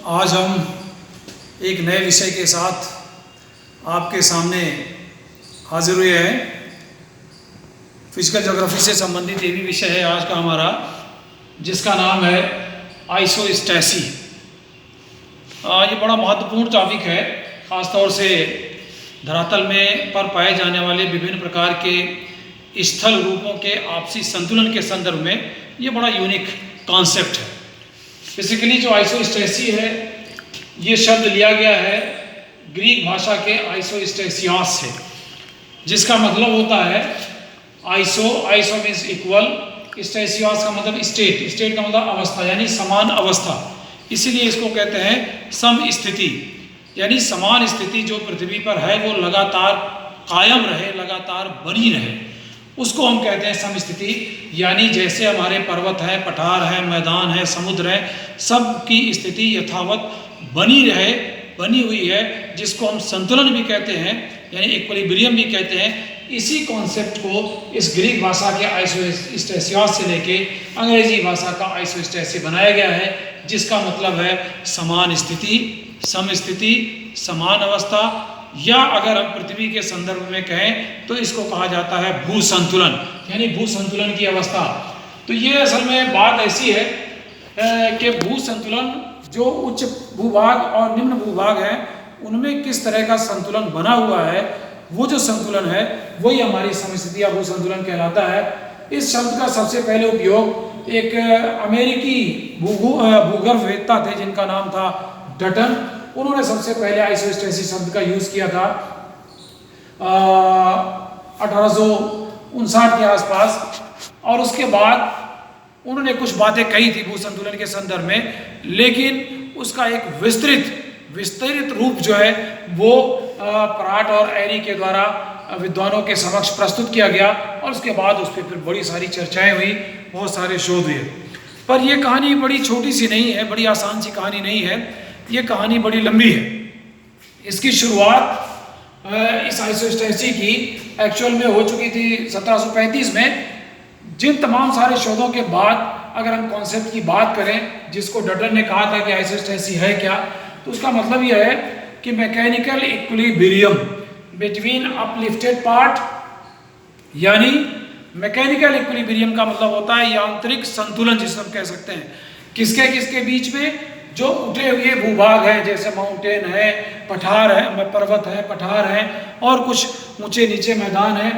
आज हम एक नए विषय के साथ आपके सामने हाजिर हुए हैं। फिजिकल ज्योग्राफी से संबंधित ये भी विषय है आज का हमारा, जिसका नाम है आइसोस्टैसी। ये बड़ा महत्वपूर्ण टॉपिक है, ख़ासतौर से धरातल में पर पाए जाने वाले विभिन्न प्रकार के स्थल रूपों के आपसी संतुलन के संदर्भ में ये बड़ा यूनिक कॉन्सेप्ट है। बेसिकली जो आइसोस्टैसी है ये शब्द लिया गया है ग्रीक भाषा के आइसोस्टैसियास से, जिसका मतलब होता है आइसो मीन्स इक्वल, स्टैसियास का मतलब स्टेट का मतलब अवस्था यानी समान अवस्था। इसीलिए इसको कहते हैं समस्थिति, यानी समान स्थिति जो पृथ्वी पर है वो लगातार कायम रहे, लगातार बनी रहे, उसको हम कहते हैं समस्थिति। यानी जैसे हमारे पर्वत है, पठार है, मैदान है, समुद्र है, सब की स्थिति यथावत बनी हुई है, जिसको हम संतुलन भी कहते हैं यानी इक्विलिब्रियम भी कहते हैं। इसी कॉन्सेप्ट को इस ग्रीक भाषा के आइसोस्टैसियास से लेके अंग्रेजी भाषा का आइसोस्टैसी बनाया गया है, जिसका मतलब है समान स्थिति, समस्थिति, समान अवस्था, या अगर हम पृथ्वी के संदर्भ में कहें तो इसको कहा जाता है भू संतुलन, यानी भू संतुलन की अवस्था। तो ये असल में बात ऐसी है कि भू संतुलन जो उच्च भूभाग और निम्न भूभाग है उनमें किस तरह का संतुलन बना हुआ है, वो जो संतुलन है वही हमारी समस्थिति या भू संतुलन कहलाता है। इस शब्द का सबसे पहले उपयोग एक अमेरिकी भूगर्भवेत्ता थे जिनका नाम था डटन। उन्होंने सबसे पहले आइसोस्टैसी शब्द का यूज किया था 1859 के आसपास, और उसके बाद उन्होंने कुछ बातें कही थी भू संतुलन के संदर्भ में, लेकिन उसका एक विस्तृत रूप जो है वो प्राट और एरी के द्वारा विद्वानों के समक्ष प्रस्तुत किया गया, और उसके बाद उस पर फिर बड़ी सारी चर्चाएं हुई, बहुत सारे शोध हुए। पर यह कहानी बड़ी छोटी सी नहीं है, बड़ी आसान सी कहानी नहीं है, ये कहानी बड़ी लंबी है। इसकी शुरुआत इस आइसोस्टैसी की एक्चुअल में हो चुकी थी 1735 में। जिन तमाम सारे शोधों के बाद अगर हम कॉन्सेप्ट की बात करें, जिसको डटन ने कहा था कि आइसोस्टैसी है क्या, तो उसका मतलब यह है कि mechanical equilibrium between uplifted part, यानी मैकेनिकल इक्विलिब्रियम का मतलब होता है यांत्रिक संतुलन, जिसे हम कह सकते हैं किसके बीच में, जो उठे हुए भूभाग हैं जैसे माउंटेन है, पठार है, पर्वत है, पठार है, और कुछ ऊंचे नीचे मैदान है,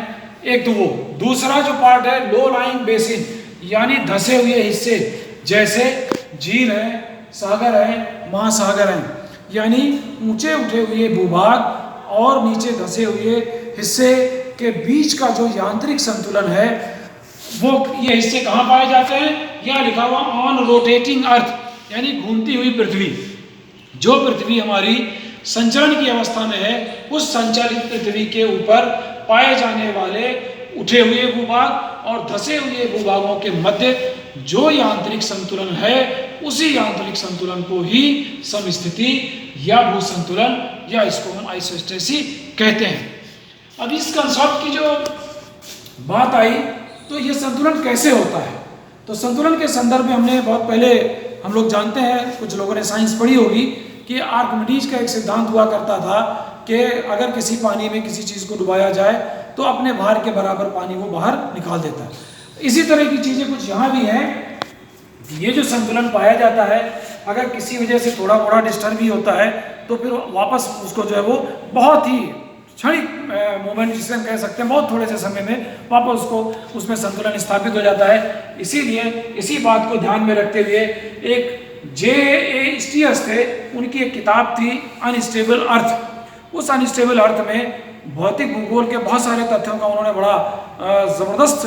एक तो वो। दूसरा जो पार्ट है लो लाइंग बेसिन, यानी धसे हुए हिस्से जैसे झील है, सागर है, महासागर है, यानी ऊंचे उठे हुए भूभाग और नीचे धसे हुए हिस्से के बीच का जो यांत्रिक संतुलन है वो, ये हिस्से कहाँ पाए जाते हैं? यहाँ लिखा हुआ ऑन रोटेटिंग अर्थ, यानी घूमती हुई पृथ्वी। जो पृथ्वी हमारी संचरण की अवस्था में है, उस संचालित पृथ्वी के ऊपर पाए जाने वाले उठे हुए भूभाग और धसे हुए भूभागों के मध्य जो यांत्रिक संतुलन है, उसी यांत्रिक संतुलन को ही समस्थिति या भू संतुलन या इसको हम आइसोस्टैसी कहते हैं। अब इस कंसेप्ट की जो बात आई तो ये संतुलन कैसे होता है, तो संतुलन के संदर्भ में हमने बहुत पहले, हम लोग जानते हैं, कुछ लोगों ने साइंस पढ़ी होगी, कि आर्किमिडीज का एक सिद्धांत हुआ करता था कि अगर किसी पानी में किसी चीज़ को डुबाया जाए तो अपने भार के बराबर पानी वो बाहर निकाल देता है। इसी तरह की चीज़ें कुछ यहाँ भी हैं। ये जो संतुलन पाया जाता है, अगर किसी वजह से थोड़ा मोड़ा डिस्टर्ब भी होता है तो फिर वापस उसको जो है वो बहुत ही क्षणिक मोमेंट, जिसे हम कह सकते हैं बहुत थोड़े से समय में वापस उसको उसमें संतुलन स्थापित हो जाता है। इसीलिए इसी बात को ध्यान में रखते हुए एक J.A. स्टीयर्स थे, उनकी एक किताब थी अनस्टेबल अर्थ। उस अनस्टेबल अर्थ में भौतिक भूगोल के बहुत सारे तथ्यों का उन्होंने बड़ा ज़बरदस्त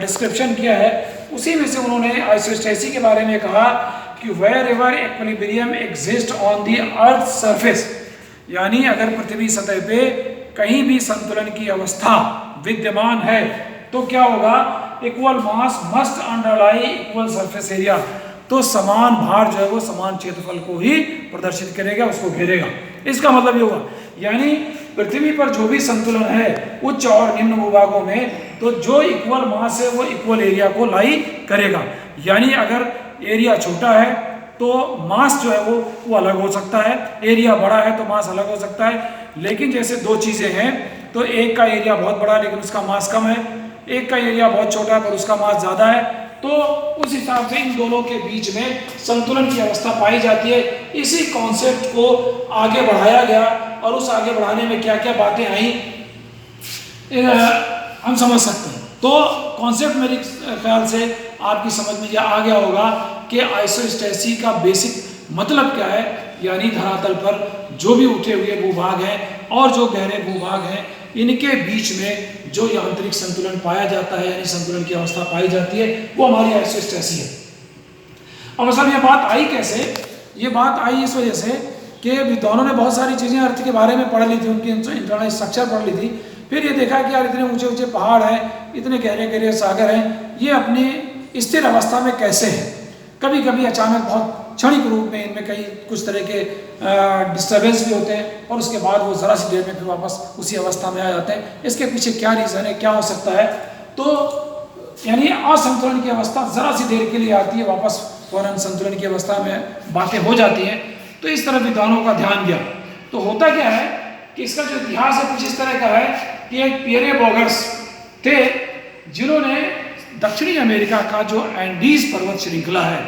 डिस्क्रिप्शन किया है। उसी में से उन्होंने आइसोस्टैसी के बारे में कहा कि wherever equilibrium exist on the earth surface, यानी अगर पृथ्वी सतह पे कहीं भी संतुलन की अवस्था विद्यमान है तो क्या होगा, इक्वल मास मस्ट अंडरलाई इक्वल सरफेस एरिया, तो समान भार जो है वो समान क्षेत्रफल को ही प्रदर्शित करेगा, उसको घेरेगा। इसका मतलब ये हुआ, यानी पृथ्वी पर जो भी संतुलन है उच्च और निम्न भूभागों में, तो जो इक्वल मास है वो इक्वल एरिया को लाई करेगा। यानी अगर एरिया छोटा है तो मास जो है वो अलग हो सकता है, एरिया बड़ा है तो मास अलग हो सकता है। लेकिन जैसे दो चीज़ें हैं, तो एक का एरिया बहुत बड़ा है लेकिन उसका मास कम है, एक का एरिया बहुत छोटा है पर उसका मास ज़्यादा है, तो उस हिसाब से इन दोनों के बीच में संतुलन की अवस्था पाई जाती है। इसी कॉन्सेप्ट को आगे बढ़ाया गया और उस आगे बढ़ाने में क्या क्या बातें आई हम समझ सकते हैं। तो कॉन्सेप्ट मेरे ख्याल से आपकी समझ में यह आ गया होगा कि आइसोस्टेसी का बेसिक मतलब क्या है, यानी धरातल पर जो भी उठे हुए भूभाग हैं और जो गहरे भूभाग हैं, इनके बीच में जो यांत्रिक संतुलन पाया जाता है, यानी संतुलन की अवस्था पाई जाती है, वो हमारी आइसोस्टेसी है। अब सब ये बात आई कैसे? ये बात आई इस वजह से कि विद्वानों ने बहुत सारी चीज़ें अर्थ के बारे में पढ़ ली थी, उनकी इंटरनल स्ट्रक्चर पढ़ ली थी। फिर ये देखा कि यार इतने ऊंचे ऊंचे पहाड़ हैं, इतने गहरे गहरे सागर हैं, ये अपनी स्थिर अवस्था में कैसे हैं? कभी कभी अचानक बहुत क्षणिक रूप में इनमें कई कुछ तरह के डिस्टर्बेंस भी होते हैं और उसके बाद वो ज़रा सी देर में फिर वापस उसी अवस्था में आ जाते हैं। इसके पीछे क्या रीज़न है, क्या हो सकता है? तो यानी असंतुलन की अवस्था ज़रा सी देर के लिए आती है, वापस फौरन संतुलन की अवस्था में बातें हो जाती हैं। तो इस तरह विद्वानों का ध्यान गया। तो होता क्या है कि इसका जो इतिहास है कुछ इस तरह का है कि एक पियरे बोगर्स थे जिन्होंने दक्षिणी अमेरिका का जो एंडीज पर्वत श्रृंखला है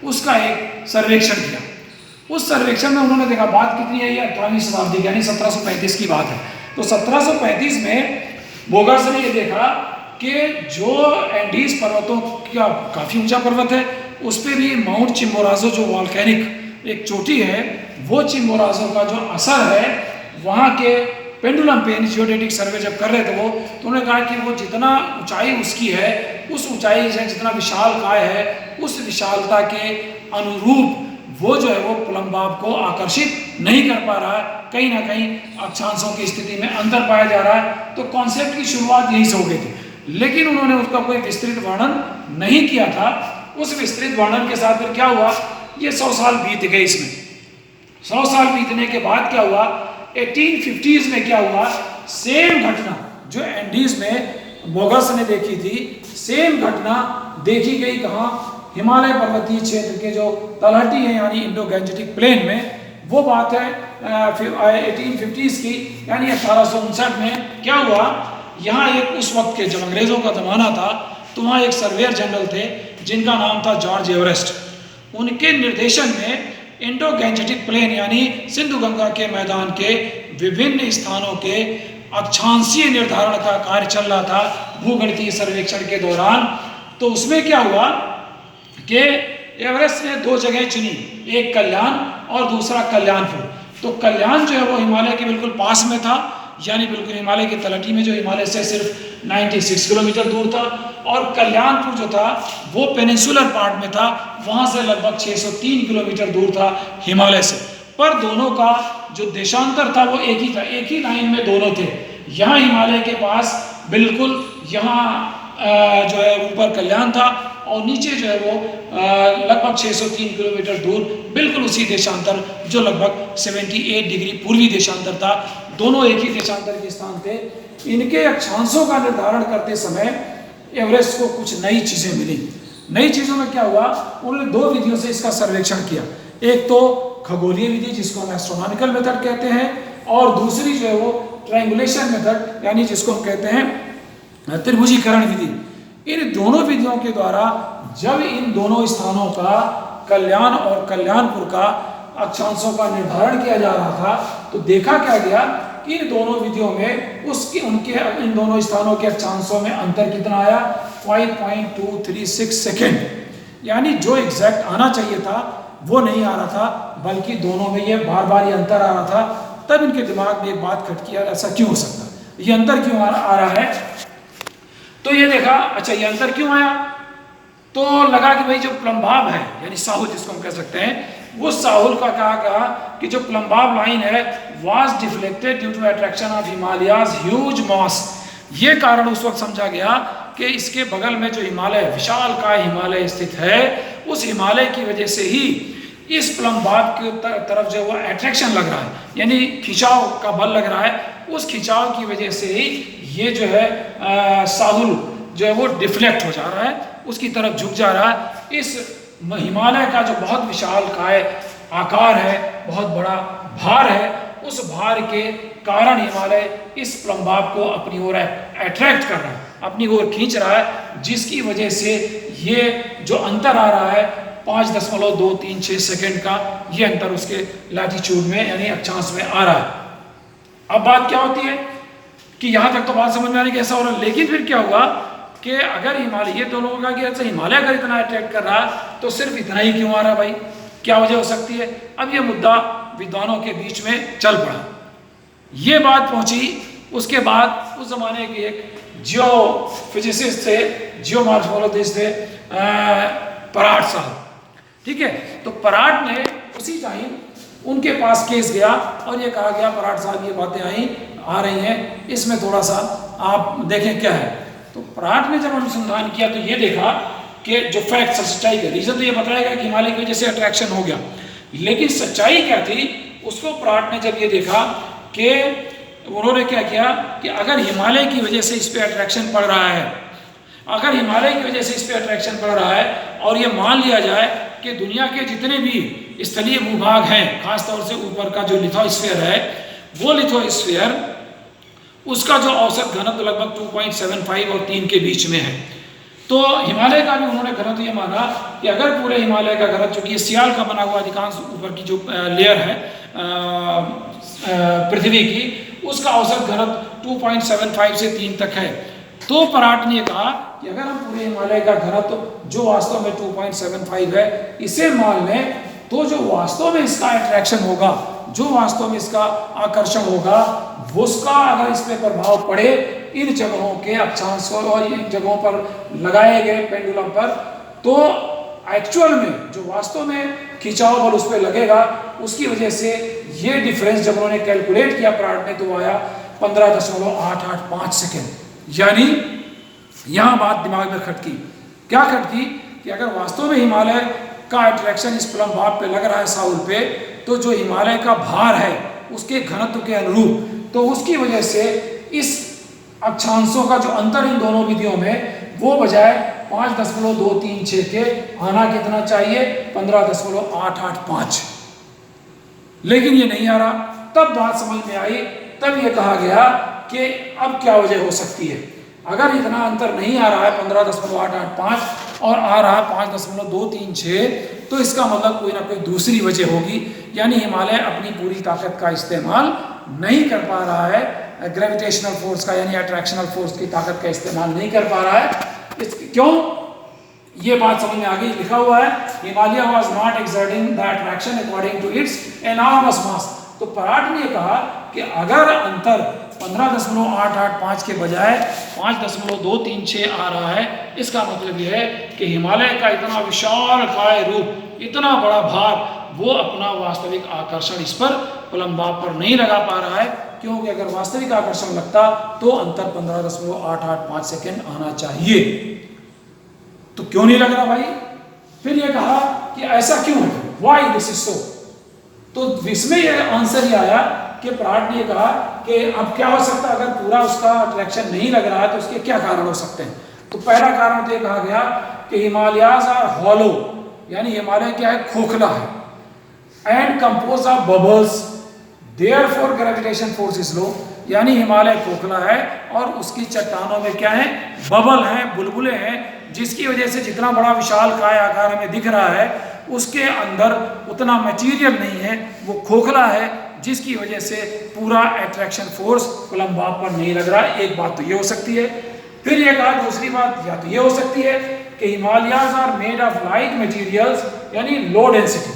उसका एक सर्वेक्षण किया। उस सर्वेक्षण में उन्होंने देखा, बात कितनी है, ये 18वीं शताब्दी की यानी 1735 की बात है। तो 1735 में बोगर्स ने ये देखा कि जो एंडीज पर्वतों का काफ़ी ऊंचा पर्वत है, उस पर भी माउंट चिम्बोराजो जो वॉल्केनिक एक चोटी है, वो चिम्बोराजो का जो असर है वहाँ के पेंडुलम पे जियोडेटिक सर्वे जब कर रहे थे वो, तो उन्होंने कहा कि वो जितना ऊंचाई उसकी है, उस ऊंचाई से जितना विशाल काय है, उस विशालता के अनुरूप वो जो है वो प्लम्बाब को आकर्षित नहीं कर पा रहा है, कहीं ना कहीं अक्षांशों की स्थिति में अंतर पाया जा रहा है। तो कॉन्सेप्ट की शुरुआत यहीं से हो गई थी, लेकिन उन्होंने उसका कोई विस्तृत वर्णन नहीं किया था। उस विस्तृत वर्णन के साथ फिर क्या हुआ, ये 100 साल बीत गए। इसमें 100 साल बीतने के बाद क्या हुआ, 1850s में क्या हुआ, सेम घटना जो एंडीज में बोगर्स ने देखी थी, सेम घटना देखी गई कहाँ, हिमालय पर्वतीय क्षेत्र के जो तलहटी है यानी इंडो गैंजेटिक प्लेन में। वो बात है 1850s की, यानी 1859 में क्या हुआ, यहाँ एक उस वक्त के जब अंग्रेज़ों का ज़माना था, तो वहाँ एक सर्वेयर जनरल थे जिनका नाम था जॉर्ज एवरेस्ट। उनके निर्देशन में इंडो गैंजेटिक प्लेन यानी सिंधु गंगा के मैदान के विभिन्न स्थानों के अक्षांशीय निर्धारण का कार्य चल रहा था भूगणितीय सर्वेक्षण के दौरान। तो उसमें क्या हुआ कि एवरेस्ट ने 2 जगह चुनी, एक कल्याण और दूसरा कल्याणपुर। तो कल्याण जो है वो हिमालय के बिल्कुल पास में था, यानी बिल्कुल हिमालय की तलहटी में, जो हिमालय से सिर्फ 96 किलोमीटर दूर था, और कल्याणपुर जो था वो पेनिनसुलर पार्ट में था, वहाँ से लगभग 603 किलोमीटर दूर था हिमालय से। पर दोनों का जो देशांतर था वो एक ही था, एक ही लाइन में दोनों थे। यहाँ हिमालय के पास बिल्कुल यहाँ जो है ऊपर कल्याण था और नीचे जो है वो लगभग 603 किलोमीटर दूर बिल्कुल उसी देशांतर जो लगभग 78 डिग्री पूर्वी देशांतर था। दोनों एक ही देशांतर के स्थान थे। इनके अक्षांशों का निर्धारण करते समय एवरेस्ट को कुछ नई चीज़ें मिली। नई चीज़ों में क्या हुआ, उन्होंने 2 विधियों से इसका सर्वेक्षण किया। एक तो खगोलीय विधि जिसको हम एस्ट्रोनॉमिकल मेथड कहते हैं, और दूसरी जो है वो ट्रायंगुलेशन मेथड यानी जिसको हम कहते हैं त्रिभुजीकरण विधि। इन दोनों विधियों के द्वारा जब इन दोनों स्थानों का कल्याण और कल्याणपुर का अक्षांशों का निर्धारण किया जा रहा था, तो देखा क्या गया कि इन दोनों विधियों में उनके इन दोनों स्थानों के अक्षांशों में अंतर कितना आया, 5.236 सेकेंड। यानी जो एग्जैक्ट आना चाहिए था वो नहीं आ रहा था, बल्कि दोनों में ये बार बार ये अंतर आ रहा था। तब इनके दिमाग में एक बात खटकी, यार ऐसा क्यों हो सकता, ये अंतर क्यों आ रहा है। तो ये देखा, अच्छा ये अंतर क्यों आया, तो लगा कि भाई जो प्लम्बाब है यानी साहुल जिसको हम कह सकते हैं, वो साहुल का कहा कि जो प्लम्बाब लाइन है was deflected due to attraction of Himalayas huge mass. ये कारण उस वक्त समझा गया कि इसके बगल में जो हिमालय विशाल का हिमालय स्थित है, उस हिमालय की वजह से ही इस प्लम्बाब की तरफ जो वो अट्रैक्शन लग रहा है, यानी खिंचाव का बल लग रहा है। उस खिंचाव की वजह से ही ये जो है साहुल जो है वो डिफ्लेक्ट हो जा रहा है, उसकी तरफ झुक जा रहा है। इस हिमालय का जो बहुत विशालकाय आकार है, बहुत बड़ा भार है, उस भार के कारण हिमालय इस प्लम्बाब को अपनी ओर अट्रैक्ट कर रहा है, अपनी ओर खींच रहा है, जिसकी वजह से ये जो अंतर आ रहा है 5.236 सेकेंड का, ये अंतर उसके लैटिट्यूड में यानी अक्षांश में आ रहा है। अब बात क्या होती है कि यहाँ तक तो बात समझ में आने कैसा हो रहा है, लेकिन फिर क्या हुआ कि अगर हिमालय, ये दोनों होगा कि अच्छा हिमालय अगर इतना अट्रैक्ट कर रहा है तो सिर्फ इतना ही क्यों आ रहा है भाई, क्या वजह हो सकती है। अब ये मुद्दा विद्वानों के बीच में चल पड़ा, ये बात पहुंची। उसके बाद उस जमाने के एक जियो फिजिसिस्ट थे, जियो मॉर्फोलॉजिस्ट थे, पराट साहब, ठीक है। तो पराट ने उसी टाइम उनके पास केस गया और ये कहा गया पराट साहब ये बातें आ रही हैं, इसमें थोड़ा सा आप देखें क्या है। तो पराट ने जब अनुसंधान किया तो ये देखा कि जो फैक्ट सच्चाई का रीजन तो ये बताएगा कि हिमालय की वजह से अट्रैक्शन हो गया, लेकिन सच्चाई क्या थी उसको पराट ने जब ये देखा कि उन्होंने क्या किया कि अगर हिमालय की वजह से इस पर अट्रैक्शन पड़ रहा है, अगर हिमालय की वजह से इस पर अट्रैक्शन पड़ रहा है और ये मान लिया जाए कि दुनिया के जितने भी स्थलीय भूभाग हैं, खासतौर से ऊपर का जो लिथोस्फीयर है, वो लिथोस्फीयर उसका जो औसत घनत्व लगभग 2.75 और 3 के बीच में है, तो हिमालय का भी उन्होंने घनत्व ये माना कि अगर पूरे हिमालय का घनत्व, चूंकि सियाल का बना हुआ अधिकांश ऊपर की जो लेयर है पृथ्वी की, उसका औसत घनत्व 2.75 से 3 तक है। तो पराट ने कहा कि अगर हम पूरे हिमालय का घनत्व जो वास्तव में 2.75 है इसे मान लें, तो जो वास्तव में इसका अट्रैक्शन होगा, जो वास्तव में इसका आकर्षण होगा, उसका अगर इस पे प्रभाव पड़े इन जगहों के अक्षांश और इन जगहों पर लगाए गए पेंडुलम पर, तो एक्चुअल में जो वास्तव में खिंचाव बल उस पर लगेगा, उसकी वजह से ये डिफरेंस जब उन्होंने कैलकुलेट किया पराट ने, तो आया 15.885 सेकेंड। यानी यहां बात दिमाग में खटकी, क्या खटकी कि अगर वास्तव में हिमालय का अट्रैक्शन इस प्लम्बाब पे लग रहा है साउल पे, तो जो हिमालय का भार है उसके घनत्व के अनुरूप, तो उसकी वजह से इस अक्षांशों का जो अंतर इन दोनों विधियों में, वो बजाय 5.236 के आना कितना चाहिए 15.885, लेकिन ये नहीं आ रहा। तब बात समझ में आई, तब ये कहा गया कि अब क्या वजह हो सकती है। अगर इतना अंतर नहीं आ रहा है 15.885 और आ रहा है 5.236, तो इसका मतलब कोई ना कोई दूसरी वजह होगी, यानी हिमालय अपनी पूरी ताकत का इस्तेमाल नहीं कर पा रहा है, ग्रेविटेशनल फोर्स का यानी अट्रैक्शनल फोर्स की ताकत का इस्तेमाल नहीं कर पा रहा है। क्यों, ये बात समझ में आ गई, लिखा हुआ है Himalaya was not exerting the attraction according to its enormous mass. तो पराट ने कहा कि अगर अंतर 15.885 के बजाय 5.236 आ रहा है, इसका मतलब यह है कि हिमालय का इतना विशालकाय रूप, इतना बड़ा भार, वो अपना वास्तविक आकर्षण इस पर प्लम्बाब पर नहीं लगा पा रहा है, क्योंकि अगर वास्तविक आकर्षण लगता तो अंतर 15.885 सेकेंड आना चाहिए। तो क्यों नहीं लग रहा भाई। फिर ये कहा कि ऐसा क्यों है, व्हाई दिस इज सो। तो इसमें यह आंसर ही आया कि पराट ने कहा कि अब क्या हो सकता है, अगर पूरा उसका अट्रैक्शन नहीं लग रहा है तो उसके क्या कारण हो सकते हैं। तो पहला कारण तो ये कहा गया कि हिमालयाज आर हॉलो, यानी हिमालय क्या है, खोखला है, and compose of bubbles, therefore gravitation force is low, यानी हिमालय खोखला है और उसकी चट्टानों में क्या है, बबल हैं, बुलबुले हैं, जिसकी वजह से जितना बड़ा विशाल काय आकार में दिख रहा है उसके अंदर उतना मटेरियल नहीं है, वो खोखला है, जिसकी वजह से पूरा अट्रैक्शन फोर्स प्लम्बाब पर नहीं लग रहा है। एक बात तो ये हो सकती है। फिर ये कहा दूसरी बात या तो ये हो सकती है कि Himalayas are made of light materials, यानी लो डेंसिटी।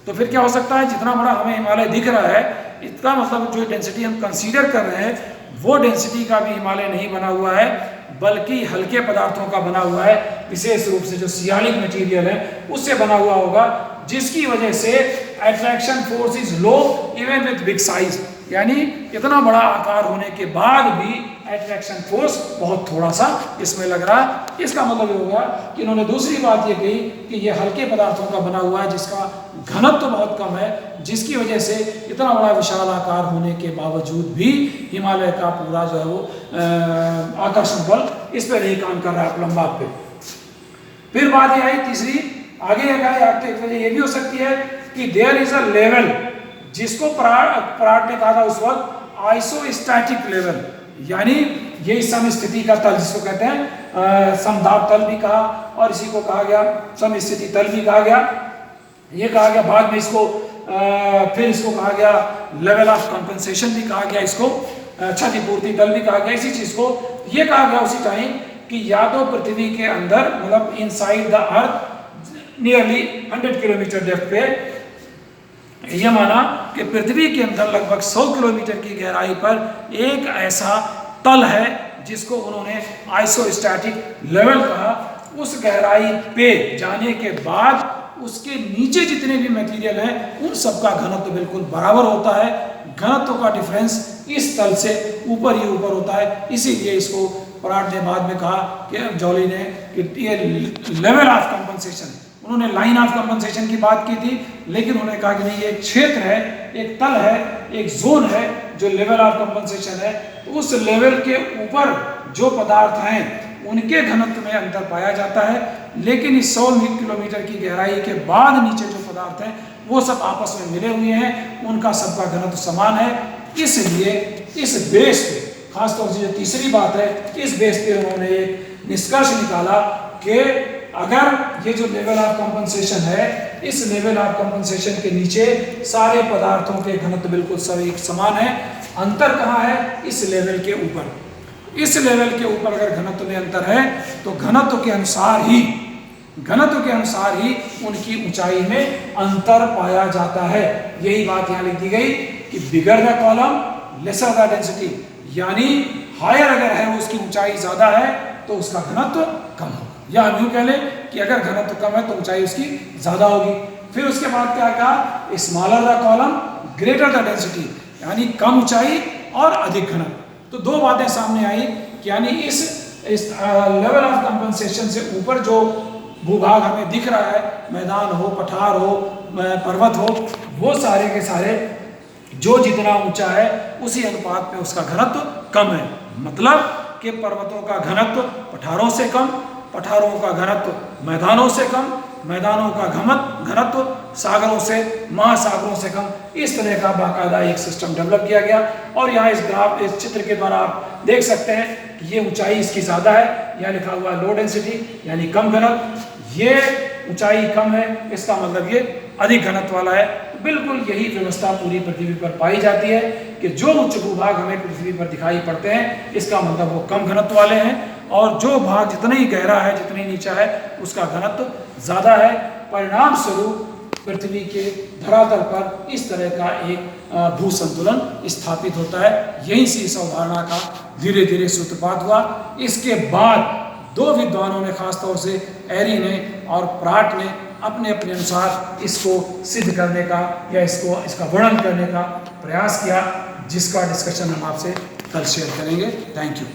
तो फिर क्या हो सकता है, जितना बड़ा हमें हिमालय दिख रहा है, इसका मतलब जो डेंसिटी हम कंसीडर कर रहे हैं वो डेंसिटी का भी हिमालय नहीं बना हुआ है, बल्कि हल्के पदार्थों का बना हुआ है, विशेष रूप से जो सियालिक मटेरियल है उससे बना हुआ होगा, जिसकी वजह से attraction force is low even with big size, यानी इतना बड़ा आकार होने के बाद भी अट्रैक्शन फोर्स बहुत थोड़ा सा इसमें लग रहा है। इसका मतलब ये होगा कि इन्होंने दूसरी बात ये कही कि ये हल्के पदार्थों का बना हुआ है, जिसका घनत्व तो बहुत कम है, जिसकी वजह से इतना बड़ा विशाल आकार होने के बावजूद भी हिमालय का पूरा जो है वो आकर्षण बल इस पर नहीं काम कर रहा है प्लम्बाब पे। फिर बात ये आई तीसरी आगे एक वजह ये भी हो सकती है कि देयर इज अ लेवल, जिसको प्राट ने कहा था उस वक्त आइसोस्टैटिक लेवल, यानी यही समस्थिति का तल जिसको कहते हैं, समदाब तल भी कहा और इसी को कहा गया समस्थिति तल भी कहा गया। ये कहा गया बाद में इसको फिर इसको कहा गया लेवल ऑफ कंपनसेशन भी कहा गया, इसको क्षतिपूर्ति तल भी कहा गया। इसी चीज को ये कहा गया उसी टाइम कि या तो पृथ्वी के अंदर मतलब inside the earth nearly 100 kilometre depth पे, यह माना कि पृथ्वी के अंदर लगभग 100 किलोमीटर की गहराई पर एक ऐसा तल है जिसको उन्होंने आइसोस्टैटिक लेवल कहा। उस गहराई पे जाने के बाद उसके नीचे जितने भी मटेरियल हैं उन सब का घनत्व बिल्कुल बराबर होता है। घनत्व का डिफरेंस इस तल से ऊपर ही ऊपर होता है। इसीलिए इसको प्राट ने बाद में कहा कि जॉली ने कि ये लेवल ऑफ कंपनसेशन, उन्होंने लाइन ऑफ कंपनसेशन की बात की थी, लेकिन उन्होंने कहा कि नहीं, ये एक क्षेत्र है, एक तल है, एक जोन है जो लेवल ऑफ कंपनसेशन है। उस लेवल के ऊपर जो पदार्थ हैं उनके घनत्व में अंतर पाया जाता है, लेकिन इस 100 किलोमीटर की गहराई के बाद नीचे जो पदार्थ हैं वो सब आपस में मिले हुए हैं, उनका सबका घनत्व समान है। इसलिए इस बेस पे, खासतौर से जो तीसरी बात है, इस बेस पे उन्होंने एक निष्कर्ष निकाला कि अगर ये जो लेवल ऑफ कंपनसेशन है, इस लेवल ऑफ कंपनसेशन के नीचे सारे पदार्थों के घनत्व बिल्कुल सब एक समान है। अंतर कहाँ है? इस लेवल के ऊपर। इस लेवल के ऊपर अगर घनत्व में अंतर है तो घनत्व के अनुसार ही उनकी ऊंचाई में अंतर पाया जाता है। यही बात यहाँ लिख दी गई कि bigger the column lesser the density, यानी हायर अगर है उसकी ऊंचाई ज्यादा है तो उसका घनत्व कम होगा, या हम यूं कह लें कि अगर घनत्व कम है तो ऊंचाई उसकी ज्यादा होगी। फिर उसके बाद क्या कहा? Smaller the column greater the density, यानी कम ऊंचाई और अधिक घनत्व। तो दो बातें सामने आई कि यानी इस लेवल ऑफ कंपनसेशन से ऊपर जो भूभाग हमें दिख रहा है, मैदान हो, पठार हो, पर्वत हो, वो सारे के सारे जो जितना ऊंचा है उसी अनुपात में उसका घनत्व कम है। मतलब कि पर्वतों का घनत्व पठारों से कम, पठारों का घनत्व मैदानों से कम, मैदानों का घनत्व सागरों से, महासागरों से कम। इस तरह का बाकायदा एक सिस्टम डेवलप किया गया। और यहाँ इस चित्र के द्वारा आप देख सकते हैं कि ये ऊंचाई इसकी ज़्यादा है, यहाँ लिखा हुआ लो डेंसिटी यानी कम घनत्व। ये ऊंचाई कम है, इसका मतलब ये अधिक घनत्व वाला है। बिल्कुल यही व्यवस्था पूरी पृथ्वी पर पाई जाती है कि जो उच्च भूभाग हमें पृथ्वी पर दिखाई पड़ते हैं, इसका मतलब वो कम घनत्व वाले हैं, और जो भाग जितना ही गहरा है, जितनी नीचा है, उसका घनत्व ज़्यादा है। परिणाम स्वरूप पृथ्वी के धरातल पर इस तरह का एक भू संतुलन स्थापित होता है। यहीं से इस अवधारणा का धीरे धीरे सूत्रपात हुआ। इसके बाद दो विद्वानों ने, खासतौर से एरी ने और प्राट ने, अपने अपने अनुसार इसको सिद्ध करने का या इसका वर्णन करने का प्रयास किया, जिसका डिस्कशन हम आपसे कल शेयर करेंगे। Thank you.